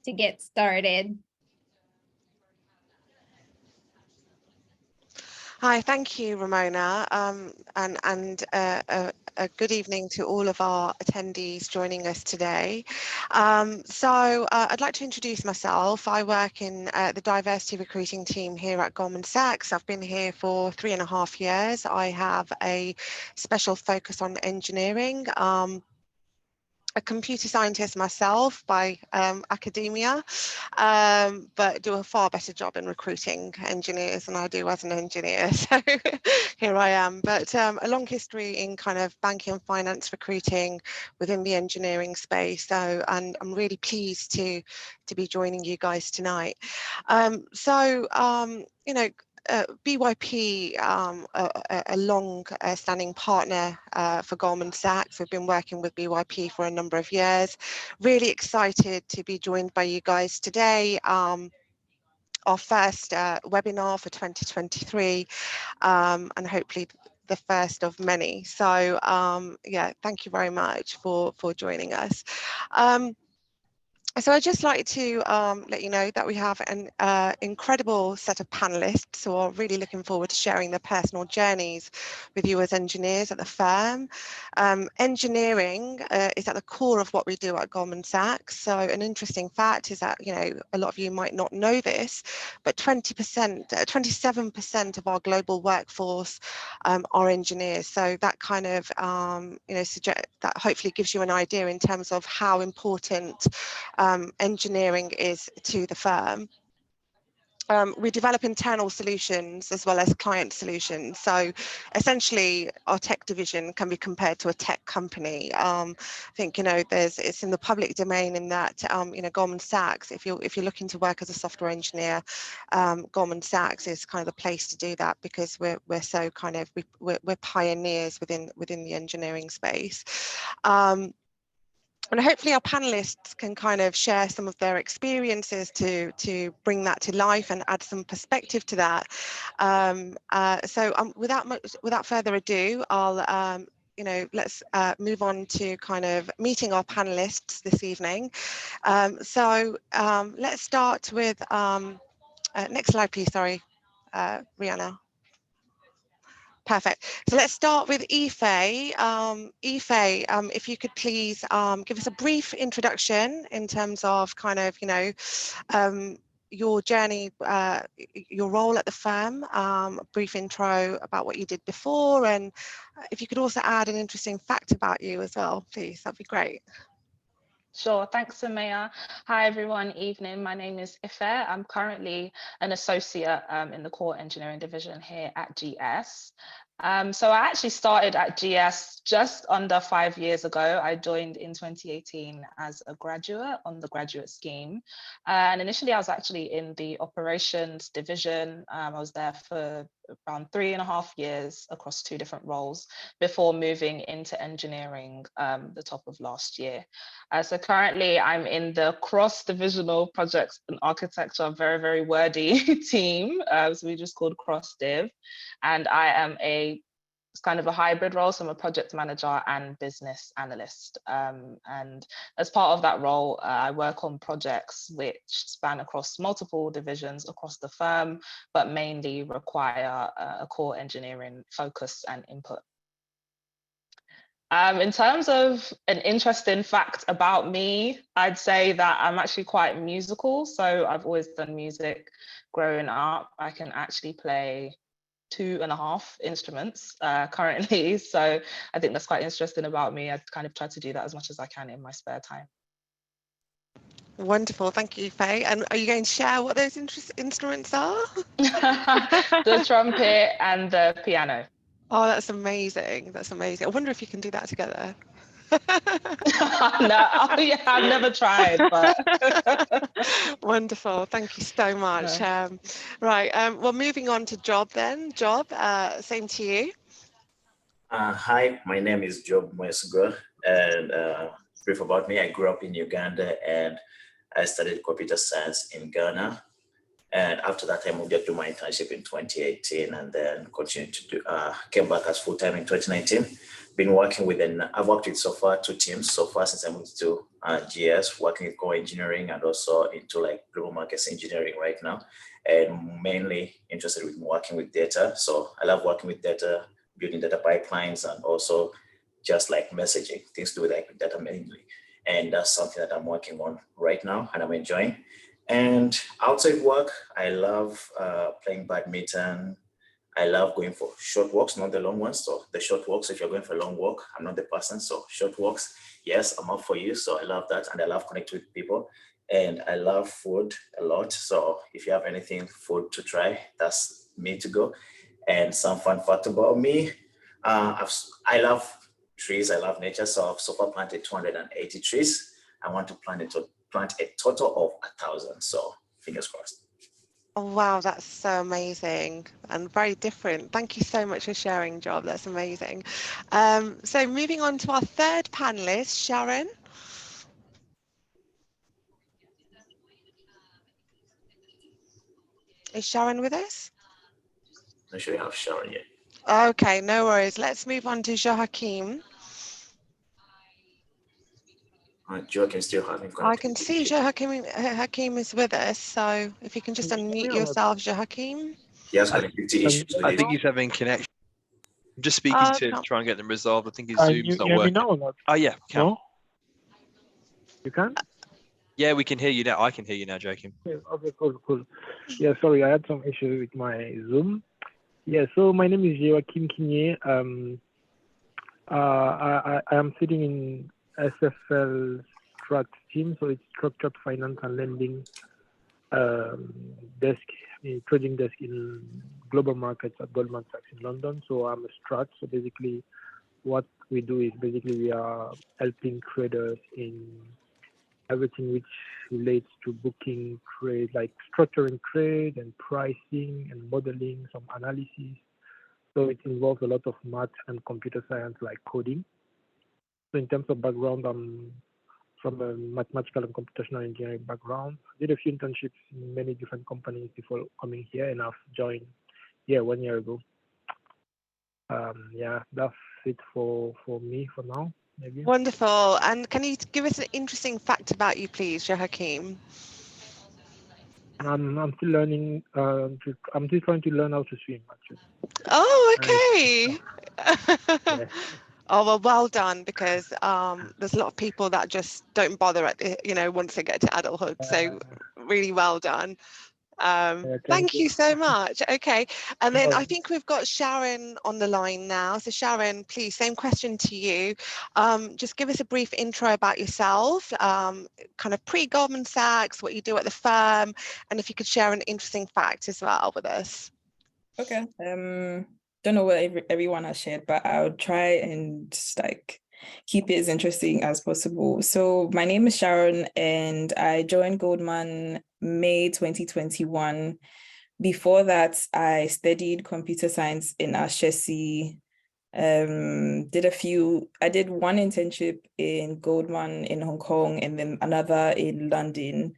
to get started. Hi, thank you, Ramona, and a good evening to all of our attendees joining us today. I'd like to introduce myself. I work in the diversity recruiting team here at Goldman Sachs. I've been here for 3.5 years. I have a special focus on engineering. A computer scientist myself by academia, but do a far better job in recruiting engineers than I do as an engineer. So here I am, but a long history in kind of banking and finance recruiting within the engineering space. So, and I'm really pleased to be joining you guys tonight. You know, BYP, a long-standing partner for Goldman Sachs. We've been working with BYP for a number of years. Really excited to be joined by you guys today. Our first webinar for 2023, and hopefully the first of many. So yeah, thank you very much for joining us. So I'd just like to let you know that we have an incredible set of panelists who are really looking forward to sharing their personal journeys with you as engineers at the firm. Engineering is at the core of what we do at Goldman Sachs. So an interesting fact is that, you know, a lot of you might not know this, but 27% of our global workforce are engineers. So that kind of, you know, that hopefully gives you an idea in terms of how important engineering is to the firm. We develop internal solutions as well as client solutions. So essentially our tech division can be compared to a tech company. I think, you know, it's in the public domain in that, you know, Goldman Sachs, if you're looking to work as a software engineer, Goldman Sachs is kind of the place to do that, because we're so kind of, we're pioneers within the engineering space. And hopefully our panelists can kind of share some of their experiences to bring that to life and add some perspective to that. Without further ado, I'll you know, let's move on to kind of meeting our panelists this evening. Let's start with next slide, please. Sorry, Rihanna. Perfect. So let's start with Ife. Ife, if you could please give us a brief introduction in terms of kind of, you know, your journey, your role at the firm, a brief intro about what you did before, and if you could also add an interesting fact about you as well, please, that'd be great. Sure, thanks, Samaya. Hi, everyone. Evening. My name is Ife. I'm currently an associate in the core engineering division here at GS. So I actually started at GS just under 5 years ago. I joined in 2018 as a graduate on the graduate scheme. And initially I was actually in the operations division. I was there for around 3.5 years across 2 different roles before moving into engineering the top of last year. So currently I'm in the cross-divisional projects and architecture, very, very wordy team. So we just called cross-div. And I am it's kind of a hybrid role, so I'm a project manager and business analyst. And as part of that role, I work on projects which span across multiple divisions across the firm, but mainly require a core engineering focus and input. In terms of an interesting fact about me, I'd say that I'm actually quite musical. So I've always done music growing up. I can actually play 2.5 instruments currently. So I think that's quite interesting about me. I kind of try to do that as much as I can in my spare time. Wonderful, thank you, Faye. And are you going to share what those instruments are? The trumpet and the piano. Oh, that's amazing. That's amazing. I wonder if you can do that together. No, oh, yeah, I've never tried, but wonderful. Thank you so much. No. Right. Well, moving on to Job then. Job, same to you. Hi, my name is Job Mwesugwa, and brief about me, I grew up in Uganda and I studied computer science in Ghana. And after that, I moved to do my internship in 2018 and then continued to do, came back as full-time in 2019. Been working with, I've worked with so far 2 teams so far since I moved to GS, working with core engineering and also into like global markets engineering right now. And mainly interested in working with data. So I love working with data, building data pipelines, and also just like messaging, things to do with like data mainly. And that's something that I'm working on right now and I'm enjoying. And outside work, I love playing badminton. I love going for short walks, not the long ones. So the short walks, if you're going for a long walk, I'm not the person. So short walks, yes, I'm up for you. So I love that. And I love connecting with people. And I love food a lot. So if you have anything food to try, that's me to go. And some fun fact about me, I love trees. I love nature. So I've so far planted 280 trees. I want to plant a total of 1,000. So fingers crossed. Oh, wow, that's so amazing and very different. Thank you so much for sharing, Job. That's amazing. So moving on to our third panelist, Sharon. Is Sharon with us? Not sure you have Sharon yet. Okay, no worries. Let's move on to Joachim. Joachim still having I can connectivity see issues. Joachim is with us. So if you can just unmute yourself, Joachim. He has connectivity issues with I his. think he's having connection. I'm just speaking to try and get them resolved. I think his Zoom's not you hear me working. now or not? Oh yeah, can. No? You can? Yeah, we can hear you now. I can hear you now, Joachim. Okay, cool. Yeah, sorry, I had some issues with my Zoom. Yeah, so my name is Joachim Kinye. I am sitting in SFL Strat team, so it's structured finance and lending desk, trading desk in global markets at Goldman Sachs in London. So I'm a Strat. So basically, what we do is we are helping traders in everything which relates to booking trade, like structuring trade and pricing and modeling, some analysis. So it involves a lot of math and computer science, like coding. So in terms of background, I'm from a mathematical and computational engineering background. I did a few internships in many different companies before coming here, and I've joined here 1 year ago. Yeah, that's it for me for now. Maybe. Wonderful. And can you give us an interesting fact about you, please, Joachim? I'm still learning. I'm still trying to learn how to swim, actually. Oh, okay. Yeah. Oh, well done, because there's a lot of people that just don't bother at once they get to adulthood. So really well done. Thank you so much. Okay, and then I think we've got Sharon on the line now. So Sharon, please, same question to you. Just give us a brief intro about yourself, kind of pre-Goldman Sachs, what you do at the firm, and if you could share an interesting fact as well with us. Okay. Don't know what everyone has shared, but I'll try and keep it as interesting as possible. So my name is Sharon, and I joined Goldman May 2021. Before that, I studied computer science in Ashesi. I did one internship in Goldman in Hong Kong and then another in London.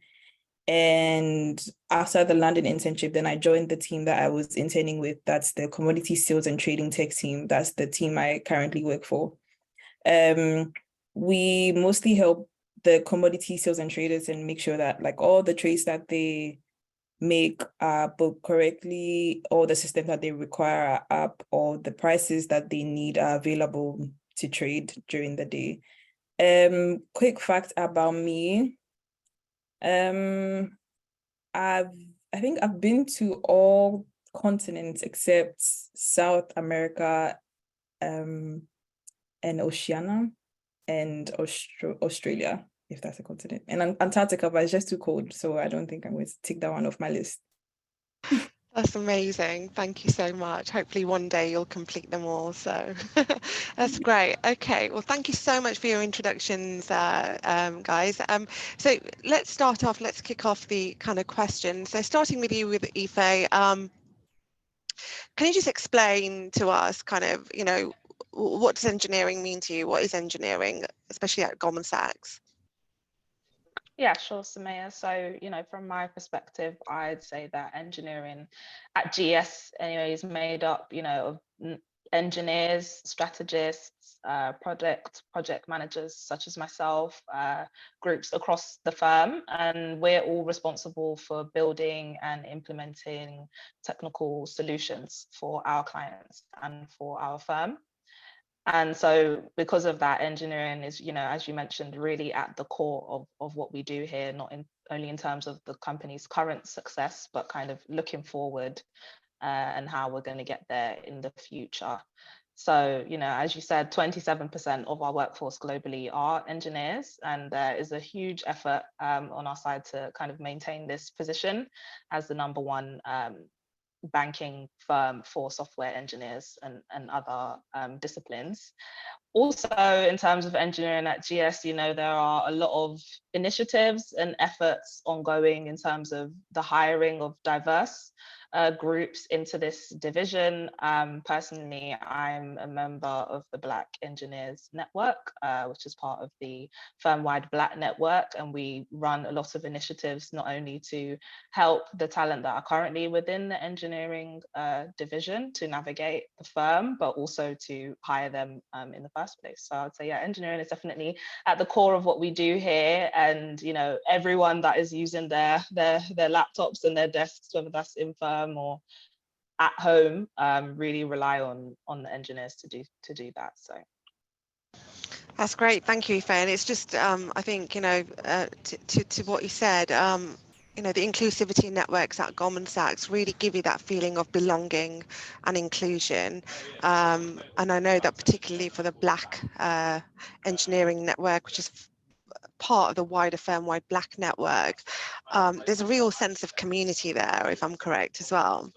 And after the London internship, then I joined the team that I was interning with. That's the commodity sales and trading tech team. That's the team I currently work for. We mostly help the commodity sales and traders and make sure that all the trades that they make are booked correctly, all the systems that they require are up, all the prices that they need are available to trade during the day. Quick fact about me. I think I've been to all continents except South America, and Oceania, and Australia, if that's a continent, and Antarctica, but it's just too cold, so I don't think I'm going to take that one off my list. That's amazing. Thank you so much. Hopefully one day you'll complete them all. So that's great. Okay. Well, thank you so much for your introductions, guys. So let's start off. Let's kick off the kind of questions. So starting with you, with Ife, can you just explain to us kind of, what does engineering mean to you? What is engineering, especially at Goldman Sachs? Yeah, sure, Samaya. So, from my perspective, I'd say that engineering at GS anyway is made up, of engineers, strategists, project managers such as myself, groups across the firm, and we're all responsible for building and implementing technical solutions for our clients and for our firm. And so because of that, engineering is, as you mentioned, really at the core of what we do here, not only in terms of the company's current success, but kind of looking forward and how we're going to get there in the future. So, as you said, 27% of our workforce globally are engineers, and there is a huge effort on our side to kind of maintain this position as the number one banking firm for software engineers and other disciplines. Also, in terms of engineering at GS, there are a lot of initiatives and efforts ongoing in terms of the hiring of diverse groups into this division. Personally, I'm a member of the Black Engineers Network, which is part of the firm-wide Black Network, and we run a lot of initiatives not only to help the talent that are currently within the engineering division to navigate the firm, but also to hire them in the first place. So I'd say, yeah, engineering is definitely at the core of what we do here, and everyone that is using their laptops and their desks, whether that's in firm or at home, really rely on the engineers to do that. So that's great, thank you, Ife. And it's just I think to what you said, the inclusivity networks at Goldman Sachs really give you that feeling of belonging and inclusion. And I know that particularly for the Black Engineering Network, which is part of the wider firm-wide Black network, there's a real sense of community there, if I'm correct as well.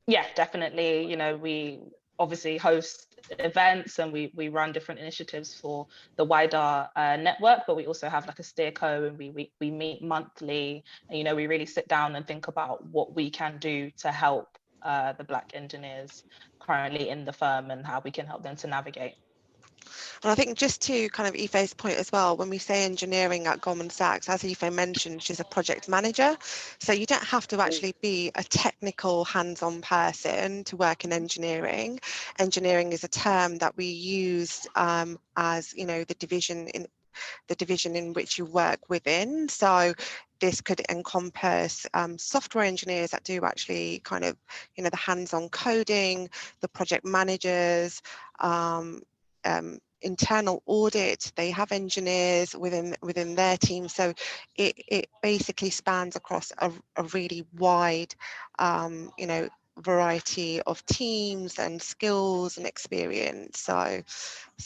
Yeah, definitely. We obviously host events and we run different initiatives for the wider network, but we also have like a steerco, and we meet monthly, and we really sit down and think about what we can do to help the Black engineers currently in the firm and how we can help them to navigate. And I think just to kind of Ife's point as well, when we say engineering at Goldman Sachs, as Ife mentioned, she's a project manager. So you don't have to actually be a technical hands-on person to work in engineering. Engineering is a term that we use as, the division in which you work within. So this could encompass software engineers that do actually kind of, the hands-on coding, the project managers, internal audit, they have engineers within their team. So it basically spans across a really wide, variety of teams and skills and experience. So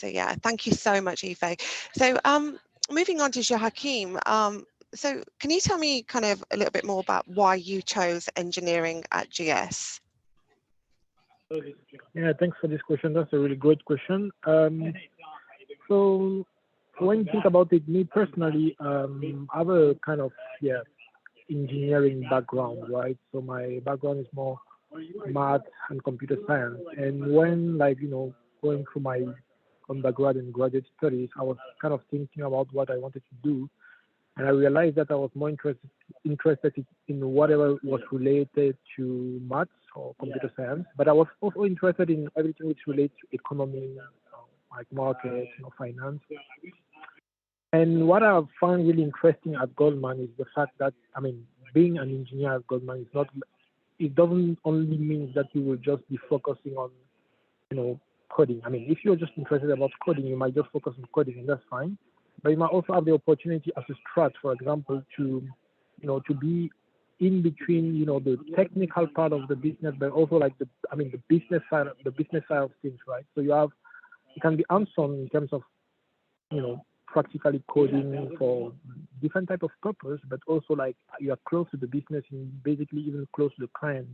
yeah, thank you so much, Ife. So moving on to Joachim. So can you tell me kind of a little bit more about why you chose engineering at GS? Yeah, thanks for this question. That's a really great question. So when you think about it, me personally, I have a kind of engineering background, right? So my background is more math and computer science. And when going through my undergrad and graduate studies, I was kind of thinking about what I wanted to do. And I realized that I was more interested in whatever was related to maths or computer science, but I was also interested in everything which relates to economy, like market, finance. And what I found really interesting at Goldman is the fact that, being an engineer at Goldman is not, it doesn't only mean that you will just be focusing on, coding. If you're just interested about coding, you might just focus on coding, and that's fine. But you might also have the opportunity as a strat, for example, to be in between, the technical part of the business, but also like the business side of things, right? So you can be hands-on in terms of, practically coding for different type of purpose, but also like you are close to the business and basically even close to the client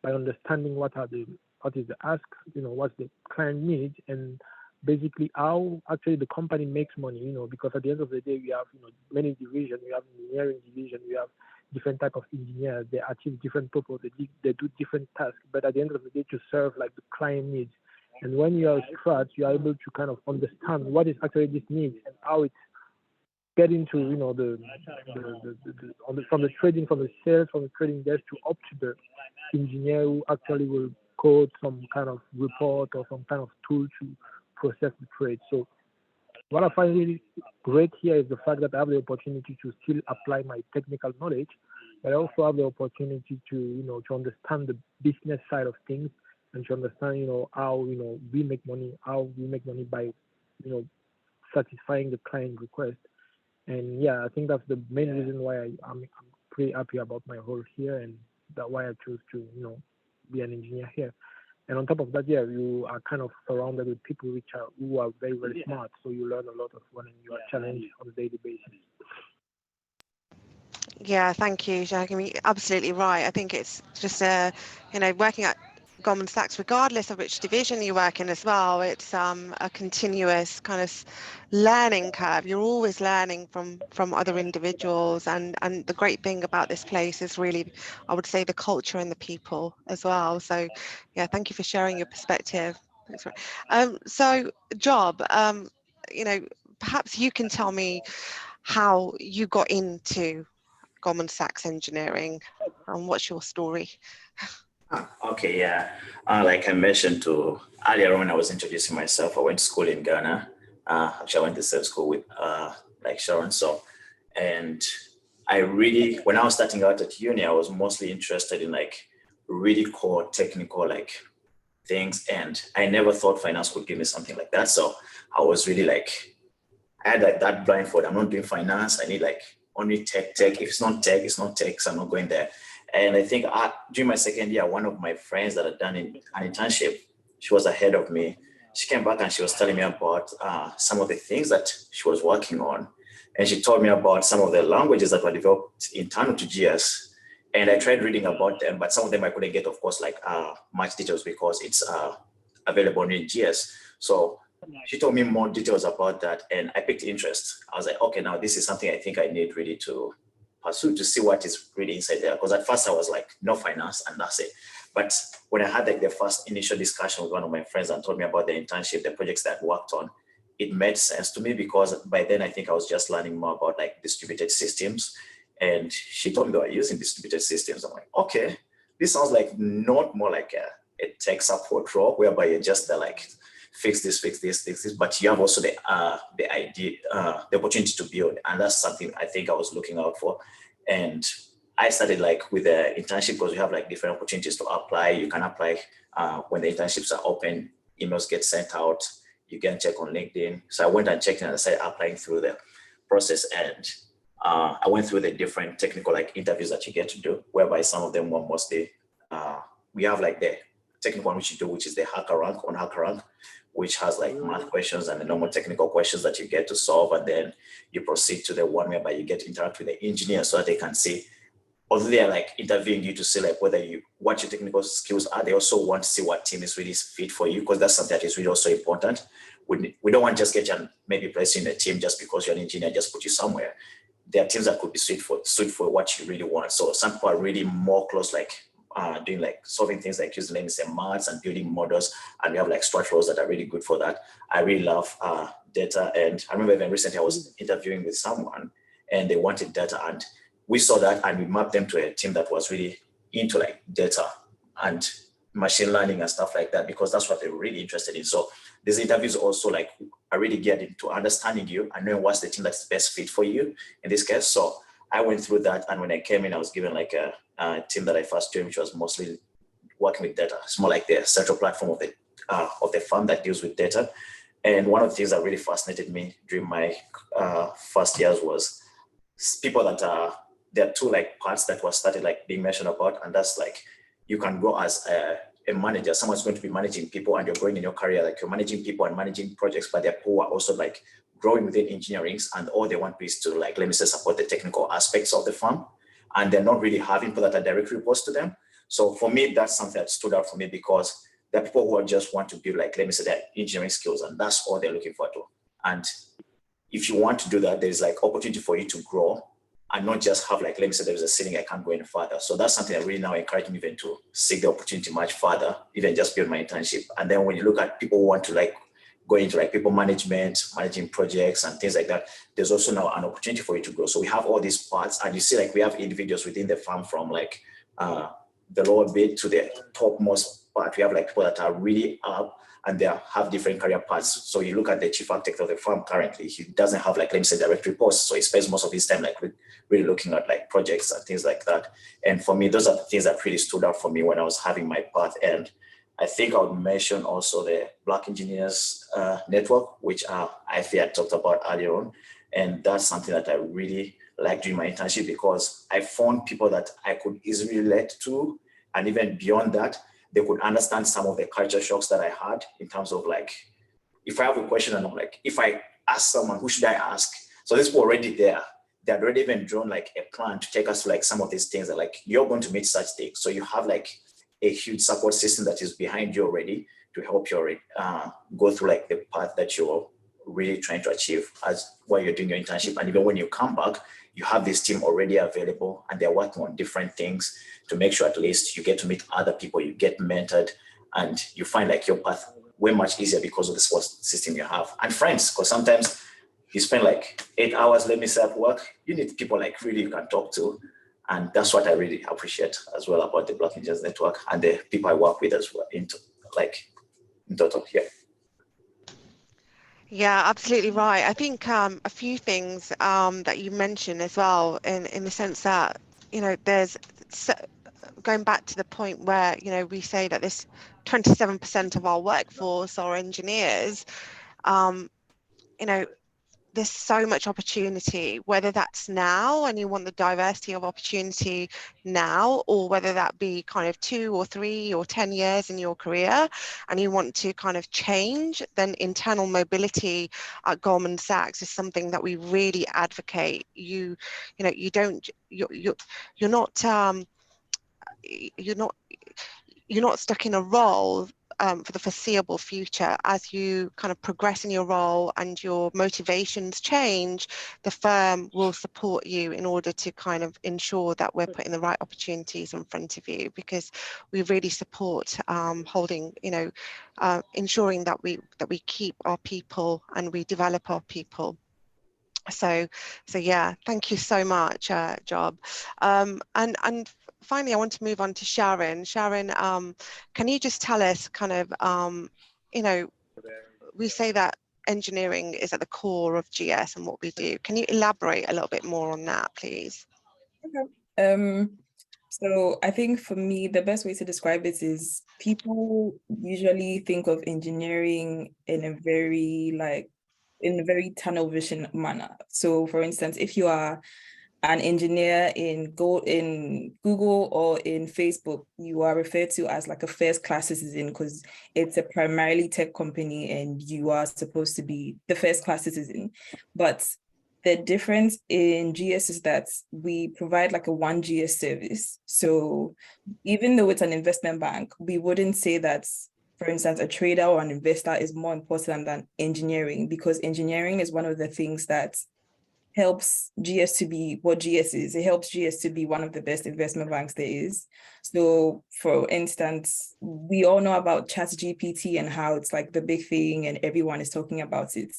by understanding what is the ask, what the client needs, and basically how actually the company makes money, because at the end of the day we have many divisions. We have engineering division, we have different type of engineers. They achieve different purposes, they do different tasks, but at the end of the day to serve like the client needs. And when you are a strat, you are able to kind of understand what is actually this need and how it's get into, you know, from the trading, from the sales, from the trading desk to up to the engineer who actually will code some kind of report or some kind of tool to process the trade. So what I find really great here is the fact that I have the opportunity to still apply my technical knowledge, but I also have the opportunity to, you know, to understand the business side of things and to understand, you know, how, you know, we make money by, you know, satisfying the client request. And yeah, I think that's the main reason why I'm pretty happy about my role here, and that's why I chose to, you know, be an engineer here. And on top of that, yeah, you are kind of surrounded with people who are very, very smart. So you learn a lot of when you are challenged on a daily basis. Yeah, thank you, Jacques. I mean, absolutely right. I think it's just you know, working at Goldman Sachs, regardless of which division you work in as well, it's a continuous kind of learning curve. You're always learning from other individuals, and the great thing about this place is really, I would say, the culture and the people as well. So yeah, thank you for sharing your perspective. Thanks for, so Job, you know, perhaps you can tell me how you got into Goldman Sachs engineering, and what's your story? Okay, yeah. Like I mentioned earlier when I was introducing myself, I went to school in Ghana. Actually, I went to the same school with like Sharon. So, and when I was starting out at uni, I was mostly interested in like really core technical like things, and I never thought finance could give me something like that. So I was really like, I had like that blindfold. I'm not doing finance. I need like only tech. If it's not tech, it's not tech. So I'm not going there. And I think during my second year, one of my friends that had done an internship, she was ahead of me. She came back and she was telling me about some of the things that she was working on. And she told me about some of the languages that were developed internal to GS. And I tried reading about them, but some of them I couldn't get, of course, like much details because it's available in GS. So she told me more details about that and I picked interest. I was like, okay, now this is something I think I need really to pursue to see what is really inside there. Because at first I was like, no finance and that's it. But when I had like the first initial discussion with one of my friends and told me about the internship, the projects that I worked on, it made sense to me because by then I think I was just learning more about like distributed systems. And she told me they were using distributed systems. I'm like, okay, this sounds like not more like a tech support role whereby you're just there like, fix this, but you have also the idea, the opportunity to build. And that's something I think I was looking out for. And I started like with the internship because we have like different opportunities to apply. You can apply when the internships are open, emails get sent out, you can check on LinkedIn. So I went and checked and I started applying through the process. And I went through the different technical like interviews that you get to do, whereby some of them were mostly, we have like the technical one which you do, which is the HackerRank, which has like math questions and the normal technical questions that you get to solve. And then you proceed to the one whereby you get to interact with the engineer so that they can see, although they're like interviewing you to see like what your technical skills are, they also want to see what team is really fit for you, because that's something that is really also important. We don't want to just get you and maybe place you in a team just because you're an engineer, just put you somewhere. There are teams that could be suited for what you really want. So some people are really more close, like doing like solving things like using, let me say, maths and building models, and we have like strat roles that are really good for that. I really love data, and I remember even recently I was interviewing with someone and they wanted data, and we saw that and we mapped them to a team that was really into like data and machine learning and stuff like that, because that's what they were really interested in. So these interviews also like are really geared into understanding you and knowing what's the team that's best fit for you in this case. So I went through that, and when I came in, I was given like a team that I first joined, which was mostly working with data. It's more like the central platform of the firm that deals with data. And one of the things that really fascinated me during my first years was people that there are two like parts that were started like being mentioned about, and that's like you can go as a manager. Someone's going to be managing people, and you're growing in your career, like you're managing people and managing projects, but there are people who are also like growing within engineering, and all they want is to like, let me say, support the technical aspects of the firm, and they're not really having people that are direct reports to them. So for me, that's something that stood out for me, because there are people who just want to build like, let me say, their engineering skills, and that's all they're looking for too. And if you want to do that, there's like opportunity for you to grow and not just have like, let me say, there's a ceiling, I can't go any further. So that's something that really now encouraged me even to seek the opportunity much further, even just beyond my internship. And then when you look at people who want to like going into like people management, managing projects and things like that, there's also now an opportunity for you to grow. So we have all these parts, and you see like we have individuals within the firm from like the lower bit to the topmost part. We have like people that are really up and they have different career paths. So you look at the chief architect of the firm currently, he doesn't have like, let me say, direct reports. So he spends most of his time like really looking at like projects and things like that. And for me, those are the things that really stood out for me when I was having my path. And I think I would mention also the Black Engineers Network, which I feel I talked about earlier on. And that's something that I really liked during my internship, because I found people that I could easily relate to. And even beyond that, they could understand some of the culture shocks that I had in terms of like, if I have a question and I'm like, if I ask someone, who should I ask? So this was already there. They had already even drawn like a plan to take us to like some of these things that like, you're going to meet such things. So you have like a huge support system that is behind you already to help you go through like the path that you're really trying to achieve as while you're doing your internship. And even when you come back, you have this team already available and they're working on different things to make sure at least you get to meet other people, you get mentored, and you find like your path way much easier because of the support system you have. And friends, because sometimes you spend like 8 hours, let me say, at work, you need people like really you can talk to. And that's what I really appreciate as well about the Black Engineers Network and the people I work with as well in total, yeah. Yeah, absolutely right. I think a few things that you mentioned as well, in the sense that, you know, there's going back to the point where, you know, we say that this 27% of our workforce are engineers. You know, there's so much opportunity, whether that's now and you want the diversity of opportunity now, or whether that be kind of 2 or 3 or 10 years in your career and you want to kind of change, then internal mobility at Goldman Sachs is something that we really advocate. You're not stuck in a role for the foreseeable future. As you kind of progress in your role and your motivations change, the firm will support you in order to kind of ensure that we're putting the right opportunities in front of you, because we really support holding, you know, ensuring that we keep our people and we develop our people. So yeah, thank you so much, Job. And finally, I want to move on to Sharon. Sharon, can you just tell us kind of, you know, we say that engineering is at the core of GS and what we do. Can you elaborate a little bit more on that, please? Okay. So I think for me, the best way to describe it is people usually think of engineering in a very tunnel vision manner. So for instance, if you are an engineer in Google or in Facebook, you are referred to as like a first class citizen because it's a primarily tech company and you are supposed to be the first class citizen. But the difference in GS is that we provide like a one GS service. So even though it's an investment bank, we wouldn't say that, for instance, a trader or an investor is more important than engineering, because engineering is one of the things that helps GS to be what GS is. It helps GS to be one of the best investment banks there is. So for instance, we all know about ChatGPT and how it's like the big thing and everyone is talking about it.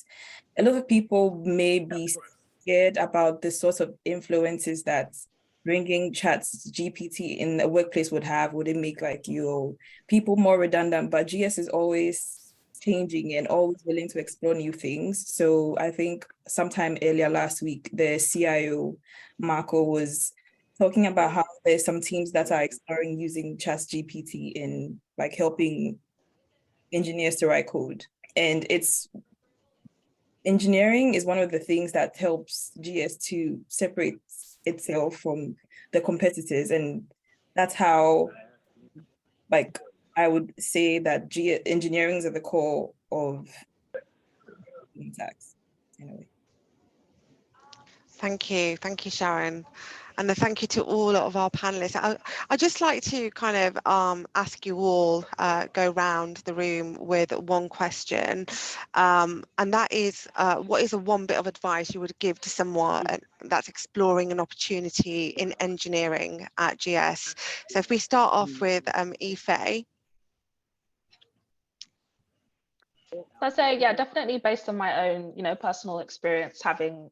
A lot of people may be scared about the sorts of influences that bringing ChatGPT in a workplace would have. Would it make like your people more redundant? But GS is always changing and always willing to explore new things. So I think sometime earlier last week, the CIO, Marco, was talking about how there's some teams that are exploring using ChatGPT in like helping engineers to write code. And engineering is one of the things that helps GS to separate itself from the competitors. And that's how, like, I would say that engineering is at the core of Goldman Sachs, anyway. Thank you, Sharon. And a thank you to all of our panelists. I'd just like to kind of ask you all, go round the room with one question. And that is, what is one bit of advice you would give to someone that's exploring an opportunity in engineering at GS? So if we start off with Ife. I'd say, yeah, definitely based on my own, personal experience, having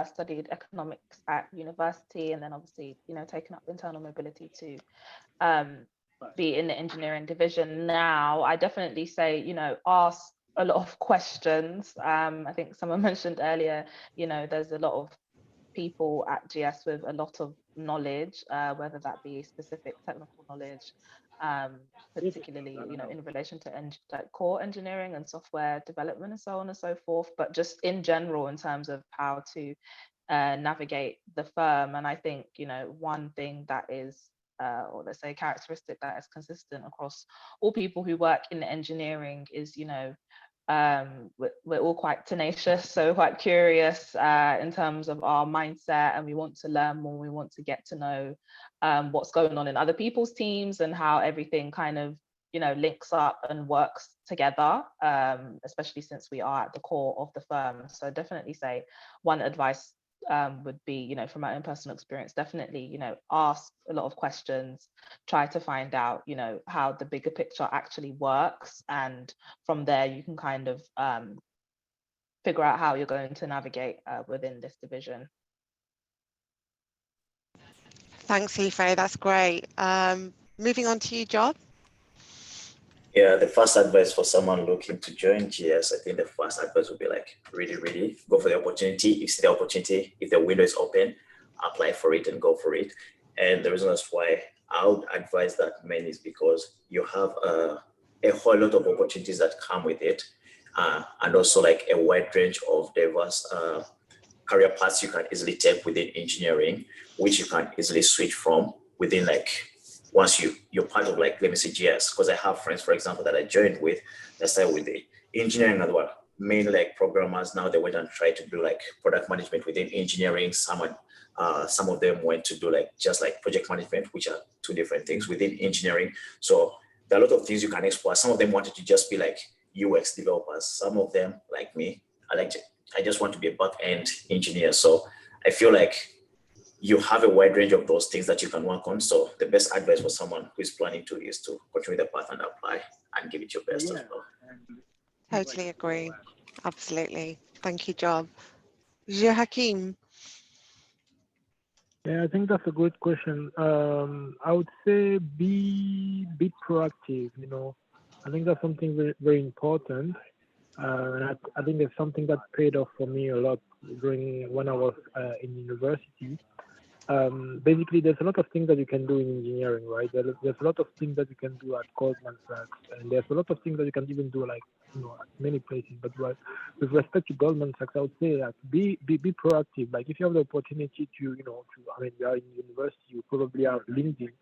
studied economics at university, and then obviously, taken up internal mobility to be in the engineering division now. I definitely say, ask a lot of questions. I think someone mentioned earlier, there's a lot of people at GS with a lot of knowledge, whether that be specific technical knowledge, particularly in relation to like core engineering and software development and so on and so forth, but just in general in terms of how to navigate the firm. And I think one thing that is or let's say characteristic that is consistent across all people who work in engineering is we're all quite tenacious, so quite curious in terms of our mindset, and we want to learn more. We want to get to know what's going on in other people's teams and how everything kind of links up and works together, especially since we are at the core of the firm. So definitely say one advice would be, from my own personal experience, definitely, ask a lot of questions, try to find out, how the bigger picture actually works. And from there, you can kind of figure out how you're going to navigate within this division. Thanks, Ife. That's great. Moving on to you, Job. Yeah, the first advice for someone looking to join GS, I think the first advice would be like, really go for the opportunity. If you see the opportunity, if the window is open, apply for it and go for it. And the reason that's why I would advise that men is because you have a whole lot of opportunities that come with it. And also like a wide range of diverse career paths you can easily take within engineering, which you can easily switch from within like, once you're part of like, let me say GS, because I have friends, for example, that I joined with, that started with the engineering and were mainly like programmers. Now they went and tried to do like product management within engineering. Some of them went to do like just like project management, which are two different things within engineering. So there are a lot of things you can explore. Some of them wanted to just be like UX developers. Some of them, like me, I just want to be a back-end engineer. So I feel like you have a wide range of those things that you can work on. So the best advice for someone who is planning to is to continue the path and apply and give it your best as well. Totally agree. Absolutely. Thank you, Job. Hakeem. Yeah, I think that's a good question. I would say be proactive. I think that's something very, very important. And I think it's something that paid off for me a lot when I was in university. Basically, there's a lot of things that you can do in engineering, right? There's a lot of things that you can do at Goldman Sachs, and there's a lot of things that you can even do at many places. But with respect to Goldman Sachs, I would say that be proactive. Like if you have the opportunity to, you are in university, you probably have LinkedIn.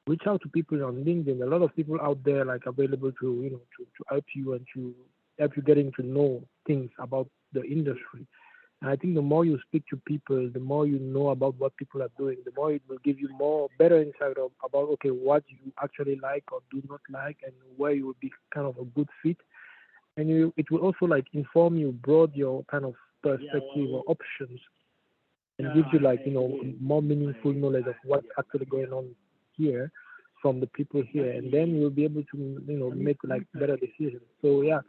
Reach out to people on LinkedIn. A lot of people out there like available to help you and to help you getting to know things about the industry. And I think the more you speak to people, the more you know about what people are doing, the more it will give you better insight about, okay, what you actually like or do not like and where you will be kind of a good fit. And it will also like inform you, broaden your kind of perspective or options and gives you more meaningful knowledge of what's actually going on here from the people here. And then you'll be able to, make like better decisions. So yeah.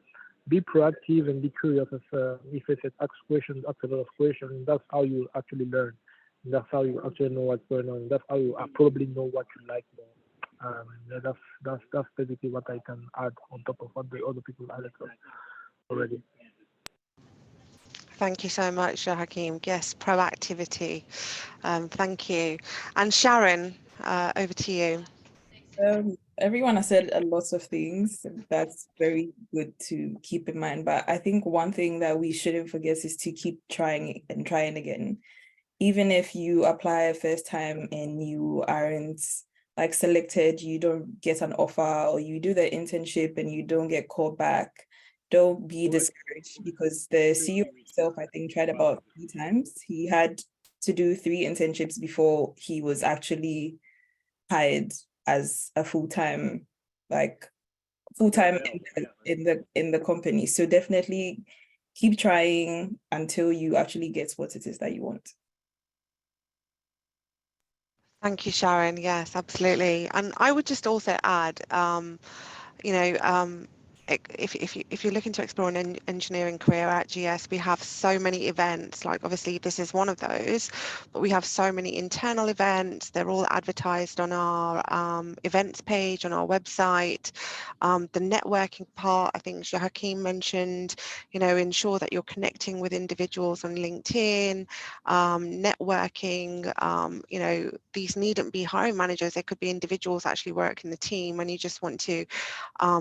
Be proactive and be curious. If I said ask questions, ask a lot of questions. That's how you actually learn. And that's how you actually know what's going on. That's how you probably know what you like more. That's basically what I can add on top of what the other people added already. Thank you so much, Hakeem. Yes, proactivity. Thank you. And Sharon, over to you. Everyone has said a lot of things. That's very good to keep in mind. But I think one thing that we shouldn't forget is to keep trying and trying again. Even if you apply a first time and you aren't like selected, you don't get an offer, or you do the internship and you don't get called back, don't be discouraged, because the CEO himself, I think, tried about 3 times. He had to do 3 internships before he was actually hired as a full-time in the company. So definitely keep trying until you actually get what it is that you want. Thank you, Sharon. Yes, absolutely. And I would just also add, if you're looking to explore an engineering career at GS, we have so many events. Like obviously this is one of those, but we have so many internal events. They're all advertised on our events page on our website. The networking part, I think Hakeem mentioned, you know, ensure that you're connecting with individuals on LinkedIn, networking. You know, these needn't be hiring managers. They could be individuals actually work in the team, and you just want to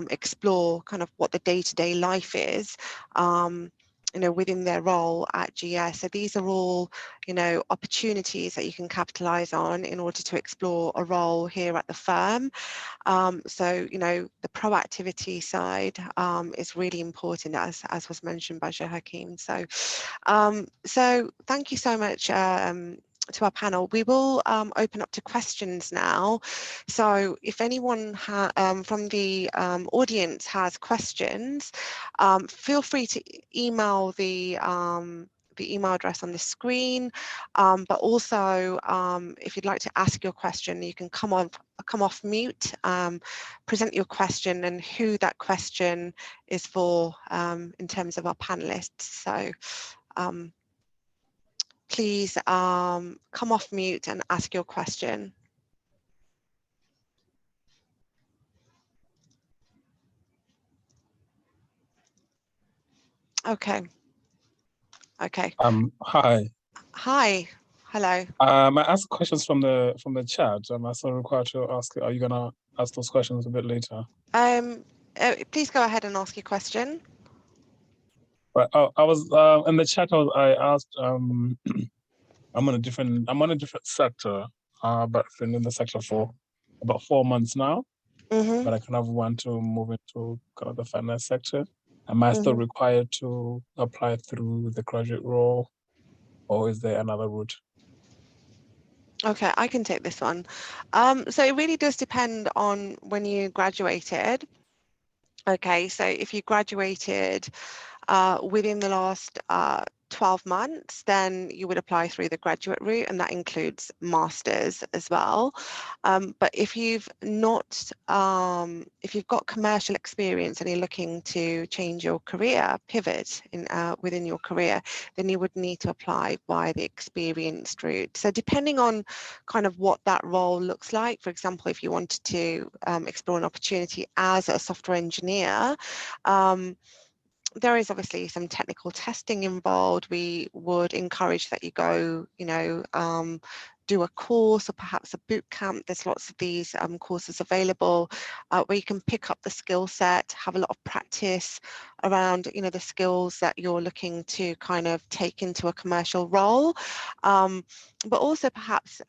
explore kind of what the day-to-day life is, you know, within their role at GS. So these are all, you know, opportunities that you can capitalize on in order to explore a role here at the firm. So, you know, the proactivity side is really important, as was mentioned by Hakeem. So, so thank you so much to our panel. We will open up to questions now. So if anyone from the audience has questions, feel free to email the email address on the screen, but also if you'd like to ask your question, you can come off mute, present your question and who that question is for in terms of our panelists. So please come off mute and ask your question. Okay. Okay. Hi. Hi. Hello. I asked questions from the chat. Am I still required to ask? Are you gonna ask those questions a bit later? Please go ahead and ask your question. But I was in the chat. I asked. I'm on a different sector. But I've been in the sector for about 4 months now. But I kind of want to move into kind of the finance sector. Am I still required to apply through the graduate role, or is there another route? Okay, I can take this one. So it really does depend on when you graduated. Okay, so if you graduated within the last 12 months, then you would apply through the graduate route, and that includes masters as well. But if you've not, if you've got commercial experience and you're looking to change your career, pivot within your career, then you would need to apply by the experienced route. So depending on kind of what that role looks like, for example, if you wanted to explore an opportunity as a software engineer, there is obviously some technical testing involved. We would encourage that you go, you know, do a course or perhaps a boot camp. There's lots of these courses available where you can pick up the skill set, have a lot of practice around, you know, the skills that you're looking to kind of take into a commercial role, but also perhaps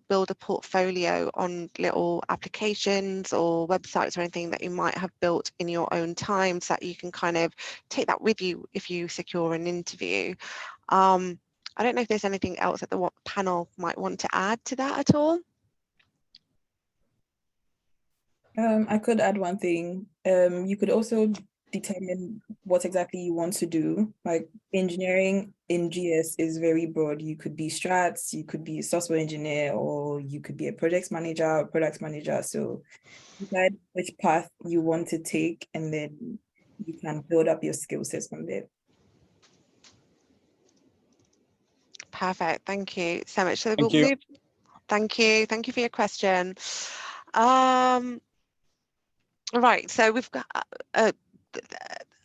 build a portfolio on little applications or websites or anything that you might have built in your own time, so that you can kind of take that with you if you secure an interview. I don't know if there's anything else that the panel might want to add to that at all. I could add one thing. You could also determine what exactly you want to do. Like engineering in GS is very broad. You could be strats, you could be a software engineer, or you could be a project manager. So decide which path you want to take, and then you can build up your skill sets from there. Perfect. Thank you so much. So Thank you. Thank you. Thank you for your question. Right. So we've got a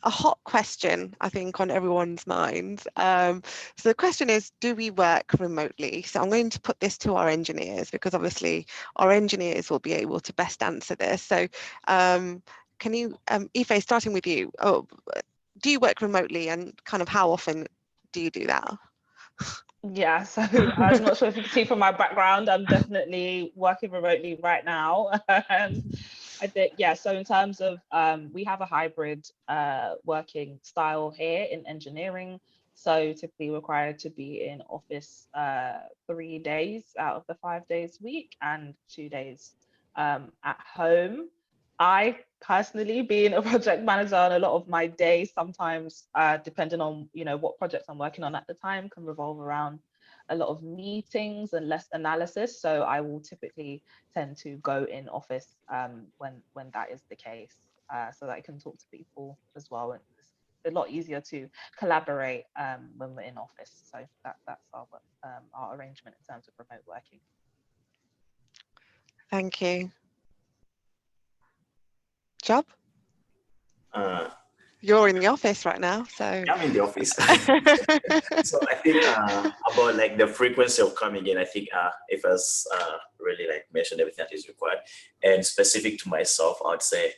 hot question, I think, on everyone's minds. So the question is, do we work remotely? So I'm going to put this to our engineers, because obviously our engineers will be able to best answer this. So can you, Ife, starting with you, do you work remotely, and kind of how often do you do that? Yeah, so I'm not sure if you can see from my background, I'm definitely working remotely right now. I think, yeah, so in terms of, we have a hybrid working style here in engineering. So typically required to be in office 3 days out of the 5 days a week, and 2 days at home. I personally, being a project manager, on a lot of my days, sometimes depending on, you know, what projects I'm working on at the time, can revolve around a lot of meetings and less analysis. So I will typically tend to go in office when that is the case. so that I can talk to people as well. And it's a lot easier to collaborate when we're in office. So that's our arrangement in terms of remote working. Thank you. Job? You're in the office right now, so. I'm in the office. So I think about like the frequency of coming in, I think if us really like mentioned everything that is required, and specific to myself, I would say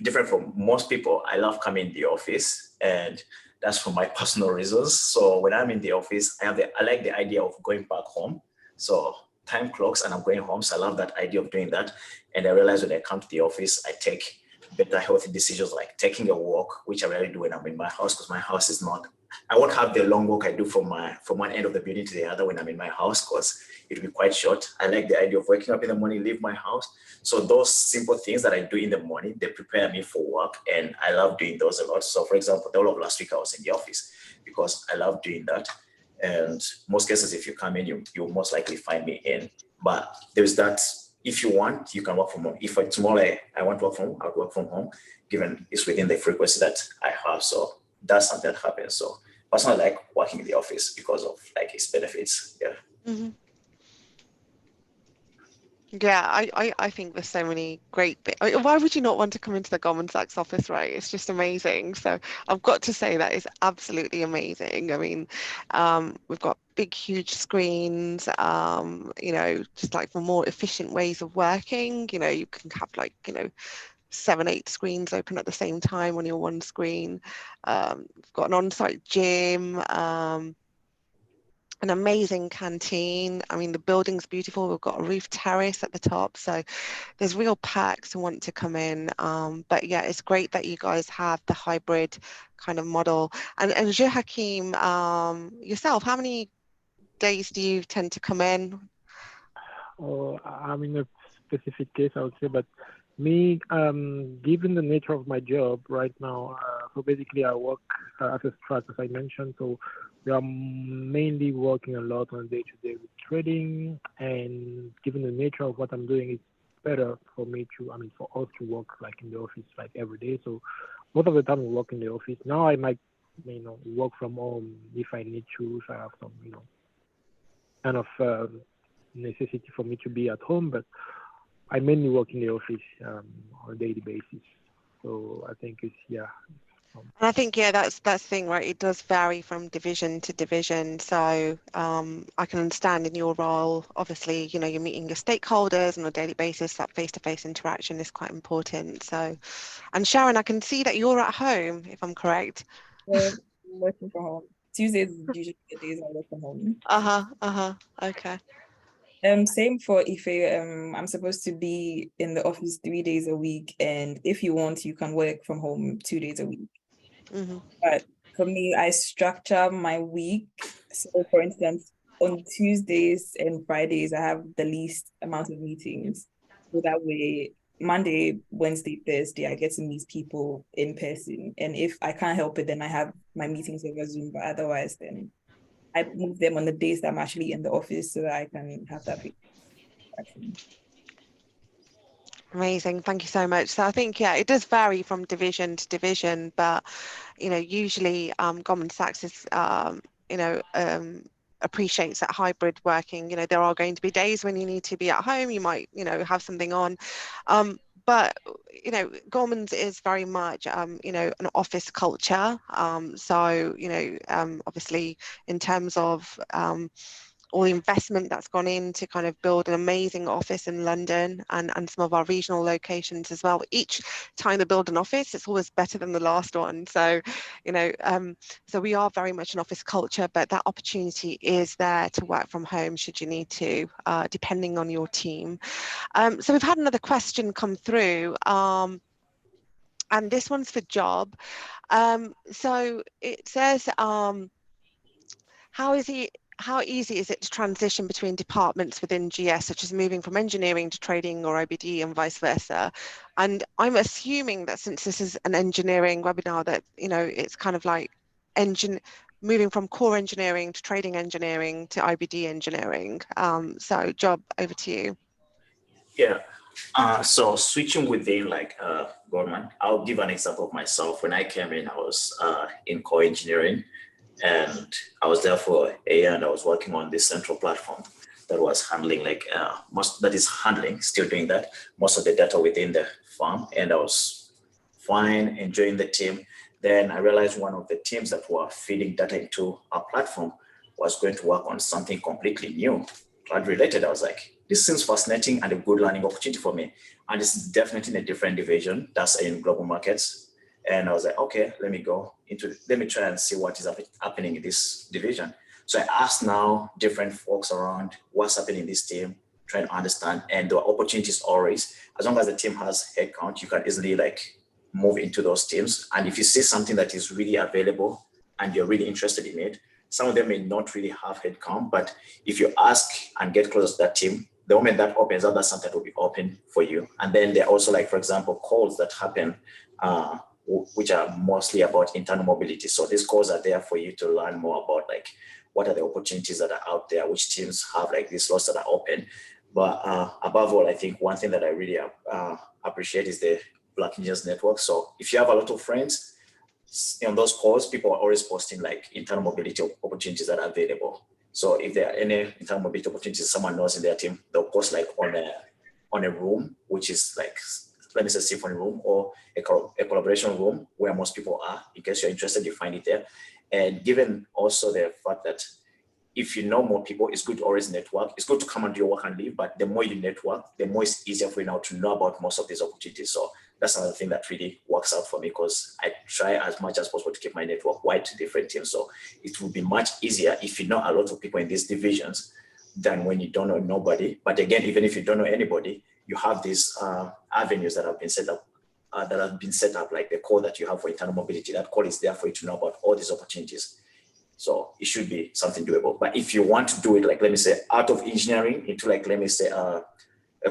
different from most people, I love coming in the office, and that's for my personal reasons. So when I'm in the office, I like the idea of going back home. So time clocks and I'm going home. So I love that idea of doing that. And I realize when I come to the office, I take better healthy decisions like taking a walk, which I rarely do when I'm in my house, because my house is not, I won't have the long walk I do from one end of the building to the other when I'm in my house, because it'll be quite short. I like the idea of waking up in the morning, leave my house. So those simple things that I do in the morning, they prepare me for work, and I love doing those a lot. So for example, the whole of last week I was in the office because I love doing that. And most cases, if you come in, you'll most likely find me in. But there's that, if you want, you can work from home. If tomorrow I want to work from home, I'll work from home, given it's within the frequency that I have. So that's something that happens. So personally, I like working in the office because of like its benefits. Yeah. Mm-hmm. Yeah, I think there's so many great bits. Why would you not want to come into the Goldman Sachs office, right? It's just amazing. So I've got to say that is absolutely amazing. I mean, we've got big, huge screens, just like for more efficient ways of working. You can have like, 7, 8 screens open at the same time on your one screen. We've got an on-site gym. An amazing canteen. I mean, the building's beautiful. We've got a roof terrace at the top, so there's real perks who want to come in. But yeah, it's great that you guys have the hybrid kind of model. And Hakeem, yourself, how many days do you tend to come in? Oh, I'm in a specific case, I would say, but me, given the nature of my job right now, so basically I work as a strat, as I mentioned, so we are mainly working a lot on day-to-day with trading, and given the nature of what I'm doing, it's better for us to work like in the office like every day. So most of the time we work in the office. Now I might, work from home if I need to, if I have some, kind of necessity for me to be at home, but I mainly work in the office on a daily basis. So I think it's, yeah. And I think, yeah, that's the thing, right? It does vary from division to division. So I can understand in your role, obviously, you're meeting your stakeholders on a daily basis. That face-to-face interaction is quite important. So, and Sharon, I can see that you're at home, if I'm correct. Yeah, I'm working from home. Tuesdays is usually the days I work from home. Okay. Same for Ife. I'm supposed to be in the office 3 days a week, and if you want, you can work from home 2 days a week. Mm-hmm. But for me, I structure my week. So, for instance, on Tuesdays and Fridays, I have the least amount of meetings. So that way, Monday, Wednesday, Thursday, I get to meet people in person. And if I can't help it, then I have my meetings over Zoom. But otherwise, then I move them on the days that I'm actually in the office so that I can have that interaction. Amazing. Thank you so much. So I think, yeah, it does vary from division to division, but, usually Goldman Sachs is, appreciates that hybrid working. There are going to be days when you need to be at home. You might, have something on. But, Goldman's is very much, an office culture. So, obviously, in terms of all the investment that's gone in to kind of build an amazing office in London and some of our regional locations as well. Each time they build an office, it's always better than the last one. So, so we are very much an office culture, but that opportunity is there to work from home should you need to, depending on your team. So we've had another question come through. And this one's for Job. So it says, how easy is it to transition between departments within GS, such as moving from engineering to trading or IBD and vice versa? And I'm assuming that since this is an engineering webinar, that it's kind of like moving from core engineering to trading engineering to IBD engineering. So Job, over to you. Yeah, So switching within like Goldman, I'll give an example of myself. When I came in, I was in core engineering, and I was there for a year, and I was working on this central platform that was handling like still doing that, most of the data within the farm. And I was fine, enjoying the team. Then I realized one of the teams that were feeding data into our platform was going to work on something completely new, cloud related. I was like, this seems fascinating and a good learning opportunity for me. And it's definitely in a different division, that's in global markets. And I was like, okay, let me try and see what is happening in this division. So I asked now different folks around what's happening in this team, trying to understand. And the opportunities always, as long as the team has headcount, you can easily like move into those teams. And if you see something that is really available and you're really interested in it, some of them may not really have headcount, but if you ask and get close to that team, the moment that opens up, that's something that will be open for you. And then there are also, like, for example, calls that happen, which are mostly about internal mobility. So these calls are there for you to learn more about like what are the opportunities that are out there, which teams have like these slots that are open. But above all, I think one thing that I really appreciate is the Black Engineers Network. So if you have a lot of friends, on those calls, people are always posting like internal mobility opportunities that are available. So if there are any internal mobility opportunities someone knows in their team, they'll post like on a room, which is like, let me say, symphony room or a collaboration room where most people are. In case you're interested, you find it there. And given also the fact that if you know more people, it's good to always network. It's good to come and do your work and leave, but the more you network, the more it's easier for you now to know about most of these opportunities. So that's another thing that really works out for me, because I try as much as possible to keep my network wide to different teams. So it will be much easier if you know a lot of people in these divisions than when you don't know nobody. But again, even if you don't know anybody, you have these avenues that have been set up, like the call that you have for internal mobility. That call is there for you to know about all these opportunities. So it should be something doable. But if you want to do it, like, let me say, out of engineering into like, let me say, a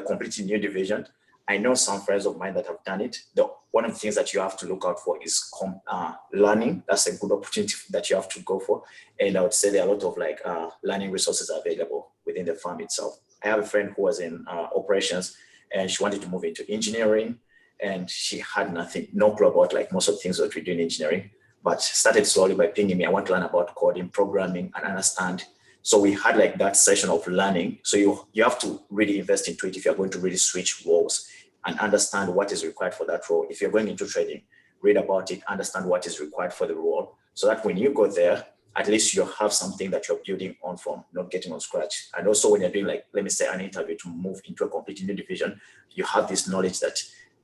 completely new division, I know some friends of mine that have done it. One of the things that you have to look out for is learning. That's a good opportunity that you have to go for. And I would say there are a lot of like learning resources available within the firm itself. I have a friend who was in operations, and she wanted to move into engineering, and she had no clue about like most of the things that we do in engineering, but started slowly by pinging me. I want to learn about coding, programming, and understand. So we had like that session of learning. So you have to really invest into it if you're going to really switch roles and understand what is required for that role. If you're going into trading, read about it, understand what is required for the role, so that when you go there, at least you have something that you're building on from, not getting on scratch. And also when you're doing like, let me say, an interview to move into a completely new division, you have this knowledge that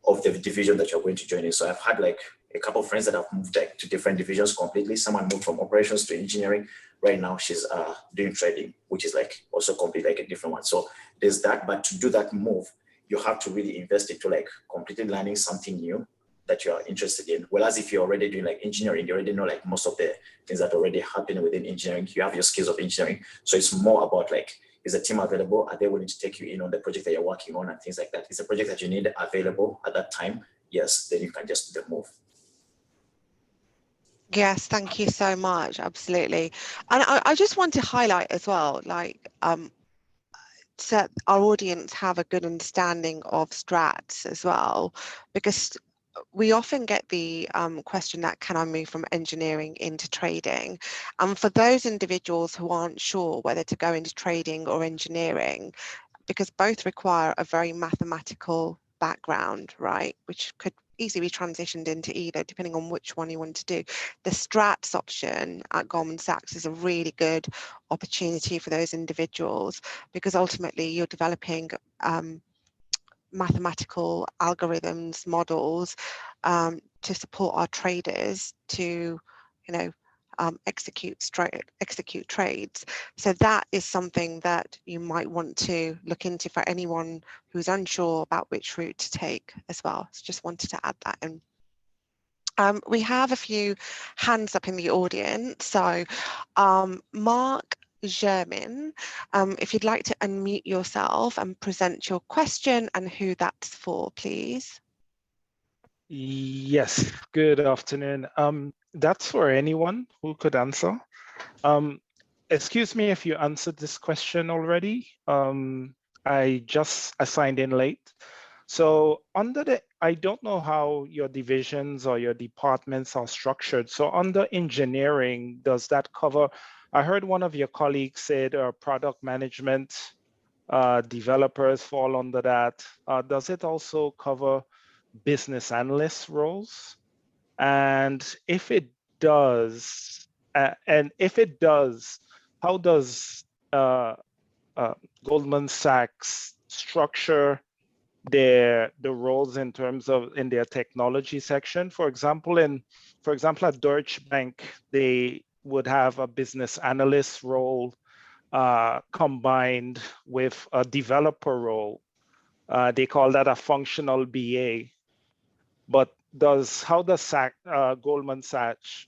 of the division that you're going to join in. So I've had like a couple of friends that have moved like to different divisions completely. Someone moved from operations to engineering. Right now she's doing trading, which is like also completely like a different one. So there's that, but to do that move, you have to really invest into like completely learning something new that you're interested in. Whereas if you're already doing like engineering, you already know like most of the things that already happen within engineering. You have your skills of engineering. So it's more about like, is the team available? Are they willing to take you in on the project that you're working on and things like that? Is the project that you need available at that time? Yes, then you can just do the move. Yes, thank you so much. Absolutely. And I just want to highlight as well, like, so our audience have a good understanding of strats as well, because we often get the question that, can I move from engineering into trading? And for those individuals who aren't sure whether to go into trading or engineering, because both require a very mathematical background, right, which could easily be transitioned into either, depending on which one you want to do. The strats option at Goldman Sachs is a really good opportunity for those individuals, because ultimately you're developing mathematical algorithms, models to support our traders to, execute trades. So that is something that you might want to look into for anyone who's unsure about which route to take as well. So just wanted to add that in. We have a few hands up in the audience. So Mark German, if you'd like to unmute yourself and present your question and who that's for, please. Yes, good afternoon. That's for anyone who could answer. Excuse me if you answered this question already. I signed in late. So I don't know how your divisions or your departments are structured. So under engineering, does that cover, I heard one of your colleagues said product management, developers fall under that. Does it also cover business analyst roles? And if it does, how does Goldman Sachs structure the roles in terms of in their technology section? For example, at Deutsche Bank, they would have a business analyst role combined with a developer role. They call that a functional BA. But how does Goldman Sachs